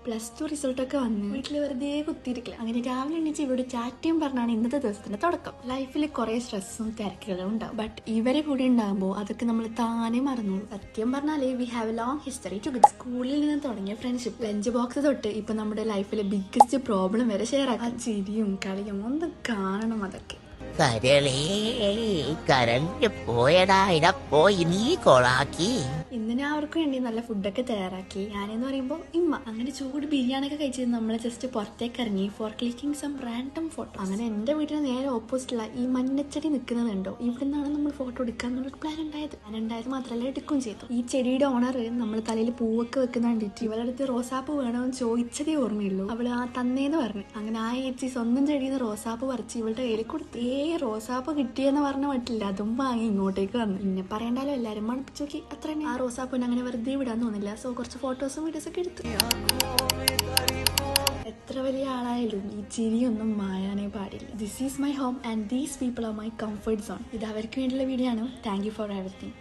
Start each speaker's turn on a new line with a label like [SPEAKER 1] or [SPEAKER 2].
[SPEAKER 1] +2 റിസൾട്ടൊക്കെ വന്ന് വീട്ടിൽ വെറുതെ കുത്തിയിരിക്കില്ല. അങ്ങനെ രാവിലെ എണീച്ച് ഇവരോട് ചാറ്റയും പറഞ്ഞാണ് ഇന്നത്തെ ദിവസത്തിന്റെ തുടക്കം. ലൈഫിൽ കുറെ സ്ട്രെസ്സും തിരക്കുകളും ഉണ്ടാവും. ബട്ട് ഇവരെ കൂടി ഉണ്ടാകുമ്പോൾ അതൊക്കെ നമ്മൾ താനെ മറന്നോളൂ. സത്യം പറഞ്ഞാലേ we have A long history together. സ്കൂളിൽ നിന്ന് തുടങ്ങിയ ഫ്രണ്ട്ഷിപ്പ്, ലഞ്ച് ബോക്സ് തൊട്ട് ഇപ്പൊ നമ്മുടെ ലൈഫിലെ ബിഗ്ഗസ്റ്റ് പ്രോബ്ലം വരെ ഷെയർ ആക്കാം. ചിരിയും കളിയും ഒന്ന് കാണണം. അതൊക്കെ
[SPEAKER 2] കരണ്ട് പോയടാ, പോയി നീ കൊളാക്കി.
[SPEAKER 1] ഇന്ന് ഞാൻ അവർക്ക് വേണ്ടി നല്ല ഫുഡൊക്കെ തയ്യാറാക്കി. ഞാനെന്ന് പറയുമ്പോൾ ഇമ്മ അങ്ങനെ ചൂട് ബിരിയാണി ഒക്കെ കഴിച്ചത് നമ്മൾ ജസ്റ്റ് പുറത്തേക്ക് ഇറങ്ങി for clicking some random photo. അങ്ങനെ എന്റെ വീട്ടിന് നേരെ ഓപ്പോസിറ്റുള്ള ഈ മഞ്ഞച്ചെടി നിൽക്കുന്നതുണ്ടോ, ഇവിടെ നിന്നാണ് നമ്മൾ ഫോട്ടോ എടുക്കാൻ എന്നുള്ളൊരു പ്ലാൻ ഉണ്ടായത്. ഞാൻ ഉണ്ടായത് മാത്രമല്ല എടുക്കുകയും ചെയ്തു. ഈ ചെടിയുടെ ഓണർ നമ്മൾ തലയിൽ പൂവൊക്കെ വെക്കുന്ന കണ്ടിട്ട് ഇവളുടെ അടുത്ത് റോസാപ്പ് വേണമെന്ന് ചോദിച്ചതേ ഓർമ്മയുള്ളൂ. അവള് ആ തന്നേന്ന് പറഞ്ഞു. അങ്ങനെ ആ ഏച്ചി സ്വന്തം ചെടിയിൽ നിന്ന് റോസാപ്പ് പറിച്ച് ഇവളുടെ കയ്യിൽ കൊടുത്തു. റോസാപ്പ് കിട്ടിയെന്ന് പറഞ്ഞ പറ്റില്ല, അതും വാങ്ങി ഇങ്ങോട്ടേക്ക് വന്നു. പിന്നെ പറയണ്ടാലോ, എല്ലാരും മണപ്പിച്ചു നോക്കി. അത്ര തന്നെ. ആ റോസാപ്പിന് അങ്ങനെ വെറുതെ വിടാൻ തോന്നില്ല. സോ കുറച്ച് ഫോട്ടോസും വീഡിയോസും ഒക്കെ എടുത്തു. എത്ര വലിയ ആളായാലും ഈ ചിരിയൊന്നും മായാനേ പാടില്ല. This is my home and these people are my comfort zone. ഇത് അവർക്ക് വേണ്ടിയുള്ള വീഡിയോ ആണ്. Thank you for everything.